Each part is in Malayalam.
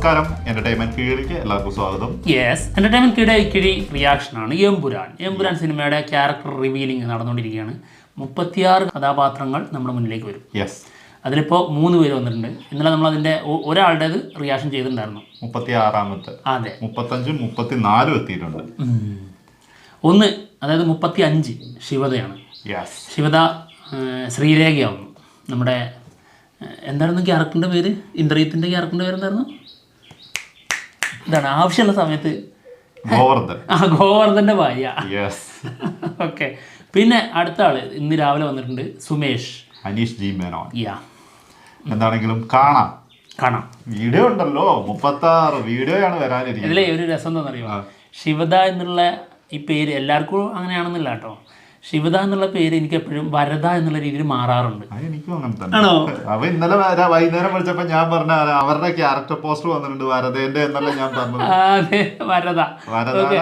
നമസ്കാരം, എന്റർടൈൻമെന്റ് കീഴിലേക്ക് എല്ലാവർക്കും സ്വാഗതം. യെസ്, എന്റർടൈൻമെന്റ് കീഴെ കിഴി റിയാക്ഷനാണ് എമ്പുരാൻ സിനിമയുടെ ക്യാരക്ടർ റിവീലിംഗ് നടന്നുകൊണ്ടിരിക്കുകയാണ്. 36 കഥാപാത്രങ്ങൾ നമ്മുടെ മുന്നിലേക്ക് വരും. യെസ്, അതിലിപ്പോൾ 3 പേര് വന്നിട്ടുണ്ട്. ഇന്നലെ നമ്മൾ അതിൻ്റെ ഒരാളുടേത് റിയാക്ഷൻ ചെയ്തിട്ടുണ്ടായിരുന്നു. 36ാമത്തെ. അതെ, 35 34 എത്തിയിട്ടുണ്ട്. ഒന്ന്, അതായത് 35 ശിവതയാണ്. യെസ്, ശിവത ശ്രീരേഖയാവുന്നു. നമ്മുടെ എന്തായിരുന്നു ക്യാരക്ടറിൻ്റെ പേര്? ഇന്ദ്രിയത്തിൻ്റെ ക്യാരക്ടറിൻ്റെ പേര് എന്തായിരുന്നു? ഇതാണ് ആവശ്യമുള്ള സമയത്ത് ഗോവർദ്ധൻ്റെ ഭാര്യ. ഓക്കെ, പിന്നെ അടുത്ത ആള് ഇന്ന് രാവിലെ വന്നിട്ടുണ്ട്, സുമേഷ് അനീഷ് ജി മേനോൻ. യാ, എന്താണെങ്കിലും കാണാം. വീഡിയോ ഉണ്ടല്ലോ, 36 വീഡിയോയാണ് വരാനിരിക്കുന്നത്. ഇതിലെ ഒരു രസം എന്താണെന്നറിയോ, ശിവത എന്നുള്ള ഈ പേര് എല്ലാവർക്കും അങ്ങനെയാണെന്നില്ല കേട്ടോ. ശിവത എന്നുള്ള പേര് എനിക്ക് എപ്പോഴും വരദ എന്നുള്ള രീതിയിൽ മാറാറുണ്ട്. എനിക്കും അങ്ങനെ തന്നെ. അവ ഇന്നലെ വൈകുന്നേരം വിളിച്ചപ്പോ ഞാൻ പറഞ്ഞ അവരുടെ ക്യാരക്ടർ പോസ്റ്റർ വന്നിട്ടുണ്ട് വരദേന്റെ എന്നല്ല ഞാൻ പറഞ്ഞത്. അതെ, വരദ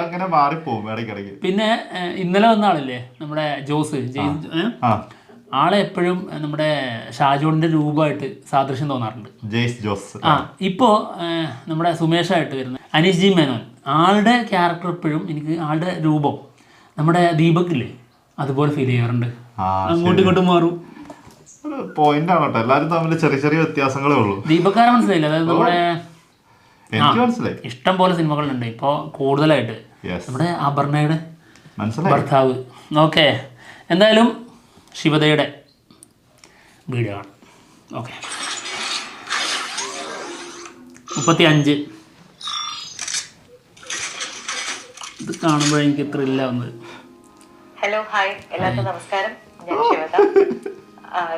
അങ്ങനെ മാറിപ്പോവും ഇടയ്ക്കിടയ്ക്ക്. പിന്നെ ഇന്നലെ വന്ന ആളില്ലേ നമ്മുടെ ജോസ്, ആളെ എപ്പോഴും നമ്മുടെ ഷാജോണിന്റെ രൂപമായിട്ട് സാദൃശ്യം തോന്നാറുണ്ട്. ജോസ്. ഇപ്പോ നമ്മുടെ സുമേഷായിട്ട് വരുന്ന അനീഷ് ജി മേനോൻ, ആളുടെ ക്യാരക്ടർ എപ്പോഴും എനിക്ക് ആളുടെ രൂപം നമ്മുടെ ദീപക്കില്ലേ അതുപോലെ ഫീൽ ചെയ്യാറുണ്ട്. അങ്ങോട്ടും ഇങ്ങോട്ടും മാറും. പോയിന്റ് ആണ് കേട്ടോ, എല്ലാവരും തമ്മിൽ ചെറിയ ചെറിയ വ്യത്യാസങ്ങളേ ഉള്ളൂ. ദീപക്കാരെ മനസ്സിലായില്ല? അതായത് നമ്മുടെ മനസ്സിലായി, ഇഷ്ടം പോലെ സിനിമകളുണ്ട് ഇപ്പോൾ കൂടുതലായിട്ട്. നമ്മുടെ അപർണയുടെ ഭർത്താവ്. ഓക്കെ, എന്തായാലും ശിവതയുടെ വീഡിയോ ആണ്. ഓക്കെ, 35. ഇത് കാണുമ്പോഴേ എനിക്ക് ത്രില്ല വന്നത്. ഹലോ, ഹായ്, എല്ലാവർക്കും നമസ്കാരം. ഞാൻ ശിവത.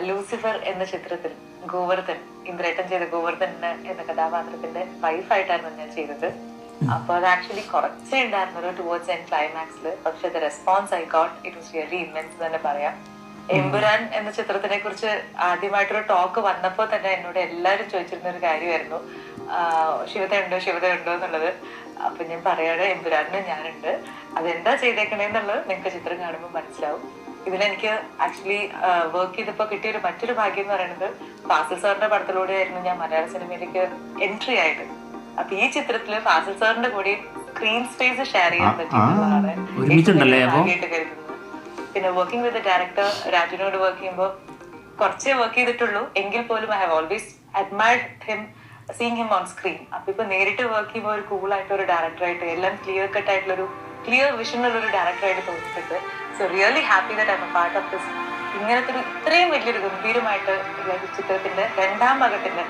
ലൂസിഫർ എന്ന ചിത്രത്തിൽ ഗോവർദ്ധൻ, ഇന്ദ്രേട്ടൻ ചെയ്ത ഗോവർദ്ധൻ എന്ന കഥാപാത്രത്തിന്റെ വൈഫായിട്ടായിരുന്നു ഞാൻ ചെയ്തത്. അപ്പൊ അത് ആക്ച്വലി കുറച്ചേ ഉണ്ടായിരുന്നല്ലോ ടുവേർഡ്സ് ആൻഡ് ക്ലൈമാക്സിൽ. പക്ഷെ the response I got, it was really immense തന്നെ പറയാം. എമ്പുരാൻ എന്ന ചിത്രത്തിനെ കുറിച്ച് ആദ്യമായിട്ടൊരു ടോക്ക് വന്നപ്പോൾ തന്നെ എന്നോട് എല്ലാവരും ചോദിച്ചിരുന്ന ഒരു കാര്യമായിരുന്നു, ശിവത ഉണ്ടോ എന്നുള്ളത്. അപ്പൊ ഞാൻ പറയാണ്, എമ്പുരാനിന് ഞാനുണ്ട്. അതെന്താ ചെയ്തേക്കണേന്നുള്ളത് നിങ്ങൾക്ക് ചിത്രം കാണുമ്പോൾ മനസ്സിലാവും. ഇതിലെനിക്ക് ആക്ച്വലി വർക്ക് ചെയ്തപ്പോൾ കിട്ടിയൊരു മറ്റൊരു ഭാഗ്യം എന്ന് പറയുന്നത്, ഫാസിൽ സാറിന്റെ പടത്തിലൂടെ ആയിരുന്നു ഞാൻ മലയാള സിനിമയിലേക്ക് എൻട്രി ആയിട്ട്. അപ്പൊ ഈ ചിത്രത്തില് ഫാസിൽ സാറിന്റെ കൂടി സ്ക്രീൻ സ്പേസ് ഷെയർ ചെയ്യാൻ പറ്റിയിട്ടുള്ളതാണ് ഭാഗ്യമായിട്ട് കരുതുന്നത്. പിന്നെ വർക്കിംഗ് വിത്ത് ഡയറക്ടർ രാജുവിനോട് വർക്ക് ചെയ്യുമ്പോൾ കുറച്ചേ വർക്ക് ചെയ്തിട്ടുള്ളൂ, എങ്കിൽ പോലും I have always admired him, seeing him on screen. അപ്പൊ ഇപ്പൊ നേരിട്ട് വർക്ക് ചെയ്യുമ്പോൾ ഒരു കൂളായിട്ട് ഒരു ഡയറക്ടറായിട്ട്, എല്ലാം ക്ലിയർ കട്ട് ആയിട്ടുള്ളൊരു ക്ലിയർ വിഷനുള്ള ഒരു ഡയറക്ടറായിട്ട് തോന്നിയിട്ടുണ്ട്. So really happy that I M A part of this. ഇങ്ങനത്തെ ഒരു ഇത്രയും വലിയൊരു ഗംഭീരമായിട്ട് ചിത്രത്തിന്റെ 2ാം ഭാഗത്തിന്റെ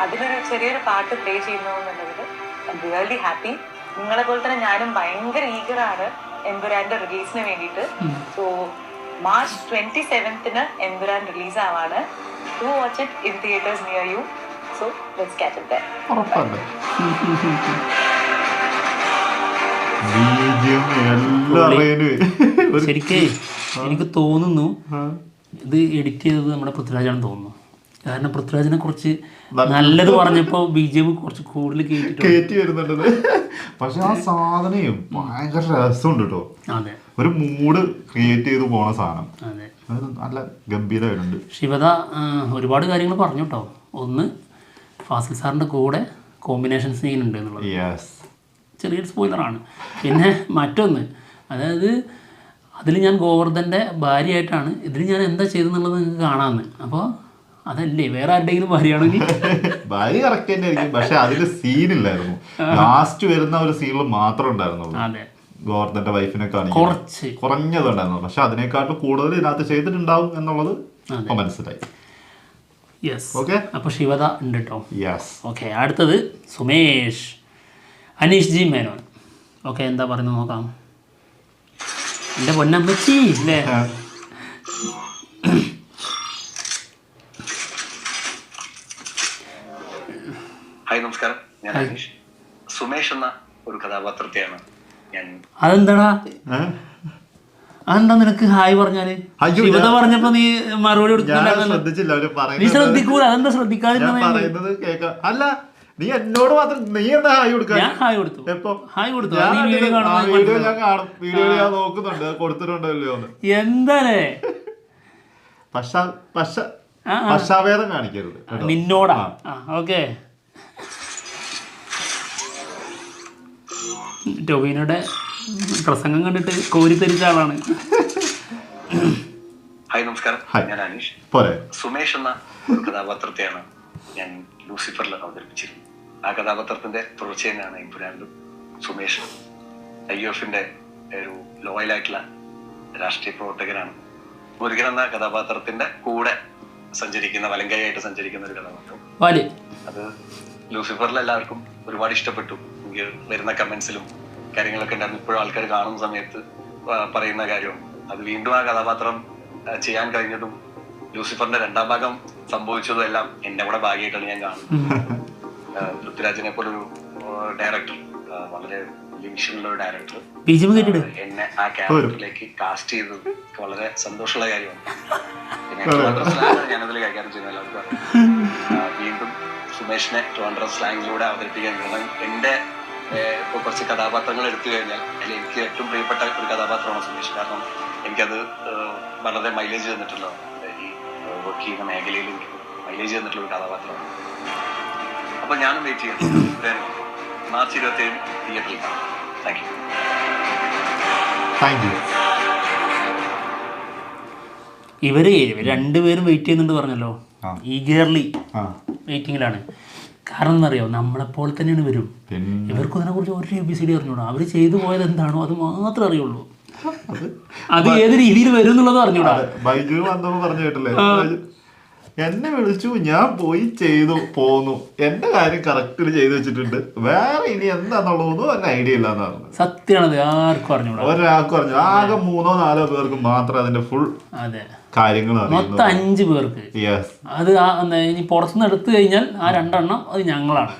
അതിലൊരു ചെറിയൊരു പാട്ട് പ്ലേ ചെയ്യുന്നു എന്നുള്ളതിൽ ഐ എം റിയലി ഹാപ്പി. നിങ്ങളെ പോലെ തന്നെ ഞാനും ഭയങ്കര ഈഗറാണ് എമ്പുരാന്റെ റിലീസിന് വേണ്ടിയിട്ട്. സോ മാർച്ച് 27ന് എമ്പുരാൻ റിലീസ് ആവാണ്. Do watch it in theatres near you. So let's catch it there. ശരിക്കേ എനിക്ക് തോന്നുന്നു ഇത് എഡിറ്റ് ചെയ്തത് നമ്മുടെ പൃഥ്വിരാജാണെന്ന് തോന്നുന്നു. കാരണം പൃഥ്വിരാജിനെ കുറിച്ച് നല്ലത് പറഞ്ഞപ്പോ BGM കുറച്ച് കൂടുതൽ കയറ്റി വരുന്നുണ്ട്. പക്ഷെ ആ സാധനം ഭയങ്കര രസമുണ്ട് കേട്ടോ. അതെ, ഒരു മൂഡ് ക്രിയേറ്റ് ചെയ്ത് പോണ സാധനം. അതെ, നല്ല ഗംഭീരമായിട്ടുണ്ട്. ശിവത ഒരുപാട് കാര്യങ്ങൾ പറഞ്ഞു കേട്ടോ. ഒന്ന്, ഫാസിൽ സാറിന്റെ കൂടെ കോമ്പിനേഷൻ സീൻ ഉണ്ട് എന്നുള്ളത് ചെറിയൊരു സ്പോയിലറാണ്. പിന്നെ മറ്റൊന്ന്, അതായത് അതിൽ ഞാൻ ഗോവർദ്ധൻ്റെ ഭാര്യയായിട്ടാണ്, ഇതിൽ ഞാൻ എന്താ ചെയ്തെന്നുള്ളത് നിങ്ങൾക്ക് കാണാമെന്ന്. അപ്പോൾ അതല്ലേ വേറെ ആരുടെയെങ്കിലും ഭാര്യയാണെങ്കിൽ ഭാര്യ കറക്റ്റ് തന്നെ ആയിരിക്കും. പക്ഷെ അതില് സീനില്ലായിരുന്നു, ലാസ്റ്റ് വരുന്ന ഒരു സീനിൽ മാത്രമേ ഉണ്ടായിരുന്നുള്ളൂ. അതെ, ഗോവർദ്ധന്റെ വൈഫിനെ കുറച്ച് കുറഞ്ഞതുണ്ടായിരുന്നു. പക്ഷെ അതിനേക്കാട്ടും കൂടുതൽ ഇതിനകത്ത് ചെയ്തിട്ടുണ്ടാവും എന്നുള്ളത് മനസ്സിലായി. Yes, okay. അപ്പോൾ ശിവത ഉണ്ട് കേട്ടോ. Yes, okay. അടുത്തത് സുമേഷ്, അനീഷ് ജി മേനോൻ. ഓക്കെ, എന്താ പറയുന്നത് നോക്കാം. എൻ്റെ പൊന്നമ്മച്ചി അല്ലേ? ഹായ്, നമസ്കാരം. ഞാൻ അനീഷ്. സുമേഷ് എന്ന ഒരു കഥാപാത്രത്തെയാണ് ഞാൻ. അതെന്താടാ നിനക്ക് ഹായ് പറഞ്ഞാല്? ശിവത പറഞ്ഞപ്പോ നീ മറുപടി നീ ശ്രദ്ധിക്കൂല. അതെന്താ ശ്രദ്ധിക്കാതിരുന്നത്? അല്ല, നീ എന്നോട് മാത്രം നീ എന്താ ഹായ് കൊടുക്കാൻ? ഞാൻ ഹായ് കൊടുത്തു. എപ്പോ ഹായ് കൊടുത്തു? വീഡിയോ ഞാൻ കാണും, വീഡിയോ ഞാൻ നോക്കുന്നുണ്ട് കൊടുത്തിട്ടുണ്ടല്ലോ. എന്താണേ പശ്ചാവേദം കാണിക്കരുത് നിന്നോടാ. ഓക്കെ, ടൊവിനോയുടെ പ്രസംഗം കണ്ടിട്ട് കോരിത്തരിച്ച ആളാണ്. ഹായ് നമസ്കാരം, ഞാൻ അനീഷ്. സുമേഷ് എന്ന ഒരു കഥാപാത്രത്തെയാണ് ഞാൻ ലൂസിഫറിൽ അവതരിപ്പിച്ചിരുന്നത്. ആ കഥാപാത്രത്തിന്റെ തുടർച്ച തന്നെയാണ് ഇമ്പുരാനിലും. സുമേഷ് IUF-ന്റെ ഒരു ലോയലായിട്ടുള്ള രാഷ്ട്രീയ പ്രവർത്തകനാണ്. മുരുകൻ എന്ന കഥാപാത്രത്തിന്റെ കൂടെ സഞ്ചരിക്കുന്ന, വലങ്കയായിട്ട് സഞ്ചരിക്കുന്ന ഒരു കഥാപാത്രം. അത് ലൂസിഫറിൽ എല്ലാവർക്കും ഒരുപാട് ഇഷ്ടപ്പെട്ടു. എനിക്ക് വരുന്ന കമന്റ്സിലും കാര്യങ്ങളൊക്കെ ഉണ്ടായിരുന്നു. ഇപ്പോഴും ആൾക്കാർ കാണുന്ന സമയത്ത് പറയുന്ന കാര്യമാണ് അത്. വീണ്ടും ആ കഥാപാത്രം ചെയ്യാൻ കഴിഞ്ഞതും ലൂസിഫറിന്റെ 2ാം ഭാഗം സംഭവിച്ചതും എല്ലാം എന്റെ കൂടെ ഭാഗ്യമായിട്ടാണ് ഞാൻ കാണുന്നത്. പൃഥ്വിരാജിനെ പോലൊരു ഡയറക്ടർ, വളരെ വലിയ വിഷനുള്ള ഒരു ഡയറക്ടർ എന്നെ ആ ക്യാരക്ടറിലേക്ക് കാസ്റ്റ് ചെയ്തത് വളരെ സന്തോഷമുള്ള കാര്യമാണ്. പിന്നെ ഞാനതിൽ കൈകാര്യം ചെയ്യുന്ന എല്ലാവർക്കും വീണ്ടും സുമേഷിനെ ട്രിവാൻഡ്രം സ്ലാങ്ങിലൂടെ അവതരിപ്പിക്കാൻ കാരണം എന്റെ ഇപ്പൊ കുറച്ച് കഥാപാത്രങ്ങൾ എടുത്തു കഴിഞ്ഞാൽ അതിൽ എനിക്ക് ഏറ്റവും പ്രിയപ്പെട്ട ഒരു കഥാപാത്രമാണ് സുമേഷ്. കാരണം എനിക്കത് വളരെ മൈലേജ് തന്നിട്ടുള്ളതാണ്. ഈ വർക്ക് ചെയ്യുന്ന മേഖലയിൽ എനിക്ക് മൈലേജ് തന്നിട്ടുള്ള ഒരു കഥാപാത്രമാണ്. അപ്പൊ ഞാനും വെയിറ്റ് ചെയ്യുന്നു. മാർച്ച് 27 തിയേറ്ററിൽ കാണാം. Thank you. ഇവര് രണ്ടുപേരും വെയിറ്റ് ചെയ്യുന്നുണ്ട് പറഞ്ഞല്ലോ. ഈഗർലി വെയിറ്റിങ്ങിലാണ്. കാരണം എന്നറിയോ, നമ്മളെപ്പോലെ തന്നെയാണ് വരും. ഇവർക്കും അതിനെക്കുറിച്ച് ഒരു ABCD അറിഞ്ഞൂടാ. അവർ ചെയ്തു പോയത് എന്താണോ അത് മാത്രമേ അറിയുള്ളൂ. അത് ഏത് രീതിയിൽ വരും എന്നുള്ളത് അറിഞ്ഞൂടാ. ബൈജു വന്നപ്പോ പറഞ്ഞു കേട്ടില്ലേ, എന്നെ വിളിച്ചു, ഞാൻ പോയി ചെയ്തു പോന്നു, എന്റെ കാര്യം കറക്റ്റ് ചെയ്തു വെച്ചിട്ടുണ്ട്, വേറെ ഇനി എന്താന്നുള്ളതൊന്നും എന്നെ ഐഡിയ ഇല്ലാന്ന് പറഞ്ഞു. സത്യമാണത്, ആർക്കും അറിഞ്ഞൂടാ. ഒരാൾക്കും അറിഞ്ഞു. ആകെ 3-4 പേർക്ക് മാത്രം അതിന്റെ ഫുൾ കാര്യങ്ങൾ മൊത്തം 5 പേർക്ക്. അത് ഇനി പുറത്തുനിന്ന് എടുത്തു കഴിഞ്ഞാൽ ആ 2 എണ്ണം അത് ഞങ്ങളാണ്.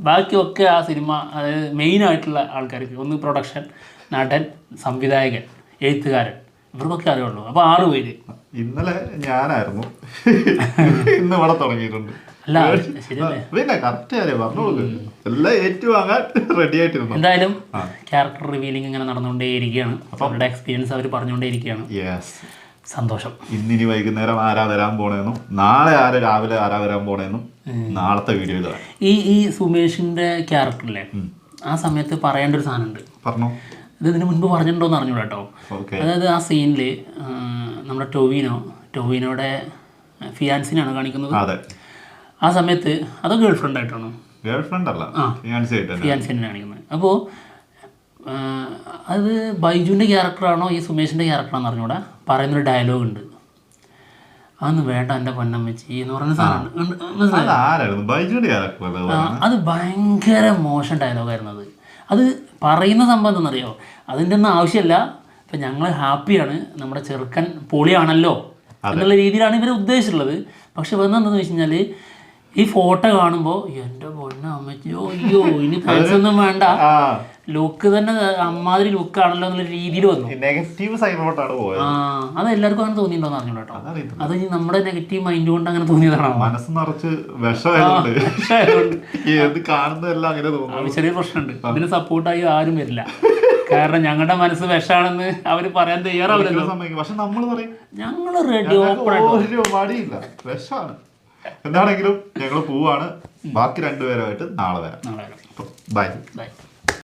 ബാക്കിയൊക്കെ ആ സിനിമ, അതായത് മെയിൻ ആയിട്ടുള്ള ആൾക്കാർക്ക്, ഒന്ന് പ്രൊഡക്ഷൻ, നടൻ, സംവിധായകൻ, എഴുത്തുകാരൻ, ഇവർക്കൊക്കെ അറിയുള്ളൂ. അപ്പൊ 6 പേര്. ഇന്നലെ ഞാനായിരുന്നു, ഇന്ന് ഇവിടെ തുടങ്ങിയിട്ടുണ്ട്. അല്ല പിന്നെ കറക്റ്റ് കാര്യം പറഞ്ഞോളൂ, എല്ലാം ഏറ്റുവാങ്ങാൻ റെഡി ആയിട്ടിരുന്നു. എന്തായാലും ക്യാരക്ടർ റിവീലിംഗ് ഇങ്ങനെ നടന്നുകൊണ്ടേയിരിക്കുകയാണ്. അവരുടെ എക്സ്പീരിയൻസ് അവർ പറഞ്ഞുകൊണ്ടേയിരിക്കുകയാണ്. സന്തോഷം. ഇന്നിനി വൈകുന്നേരം ആരാ വരാൻ പോണേന്നും, നാളെ രാവിലെ ആരാ വരാൻ പോണേന്നും നാളത്തെ വീഡിയോയിൽ ഈ സുമേഷിന്റെ ക്യാരക്ടറില്ലേ, ആ സമയത്ത് പറയേണ്ട ഒരു സാധനമുണ്ട്. പറഞ്ഞോ. ഇത് ഇതിന് മുൻപ് പറഞ്ഞിട്ടുണ്ടോന്ന് അറിഞ്ഞൂടാ കേട്ടോ. അതായത് ആ സീനില് നമ്മുടെ ടൊവിനോയുടെ ഫിയാൻസിനാണ് കാണിക്കുന്നത്. ആ സമയത്ത് അത് ഗേൾ ഫ്രണ്ട് ആയിട്ടാണോ? ഫിയാൻസിനെ കാണിക്കുന്നത്. അപ്പോൾ അത് ബൈജുവിൻ്റെ ക്യാരക്ടറാണോ ഈ സുമേഷിൻ്റെ ക്യാരക്ടറാണെന്ന് അറിഞ്ഞൂടാ. പറയുന്നൊരു ഡയലോഗ് ഉണ്ട്, അതൊന്നും വേണ്ട എൻ്റെ പൊന്നമ്മച്ചി എന്ന് പറയുന്ന സാധനം. അത് ഭയങ്കര മോശം ഡയലോഗായിരുന്നു. അത് പറയുന്ന സംഭവം എന്താണെന്നറിയോ, അതിൻ്റെ ഒന്നും ആവശ്യമില്ല. ഇപ്പം ഞങ്ങൾ ഹാപ്പിയാണ്, നമ്മുടെ ചെറുക്കൻ പൊളിയാണല്ലോ എന്നുള്ള രീതിയിലാണ് ഇവർ ഉദ്ദേശിച്ചിട്ടുള്ളത്. പക്ഷെ വന്നെന്താണെന്ന് വെച്ച് കഴിഞ്ഞാൽ ഈ ഫോട്ടോ കാണുമ്പോൾ എൻ്റെ പൊന്നമ്മച്ചിയോ അയ്യോ ഇനി പൈസൊന്നും വേണ്ട, ലുക്ക് തന്നെ അമ്മാതിരി ലുക്കാണല്ലോ എന്നുള്ള രീതിയിൽ വന്നു. നെഗറ്റീവ് സൈഡിലോട്ടാണ് പോയത്. അത് എല്ലാവർക്കും അങ്ങനെ തോന്നിയിട്ടുണ്ടോന്ന് അറിഞ്ഞു കേട്ടോ. അത് നമ്മുടെ നെഗറ്റീവ് മൈൻഡ് കൊണ്ട് അങ്ങനെ തോന്നിയതാണോ? മനസ്സ് നിറച്ച് വിഷമായതുകൊണ്ട് കാണുന്നതെല്ലാം അങ്ങനെ തോന്നുന്നു. ചെറിയ പ്രശ്നമുണ്ട്. അതിന് സപ്പോർട്ടായി ആരും വരില്ല. കാരണം ഞങ്ങളുടെ മനസ്സ് വിഷമാണെന്ന് അവര് പറയാൻ തയ്യാറാവില്ലല്ലോ. പക്ഷെ നമ്മൾ പറയും ഞങ്ങള് റെഡി, ഓപ്പൺ മടിയില്ല, വിഷമാണ്. എന്താണെങ്കിലും ഞങ്ങൾ പോവാണ്. ബാക്കി 2 പേരുമായിട്ട് നാളെ വരാം. നാളെ വരാം. ബൈ. ബൈ.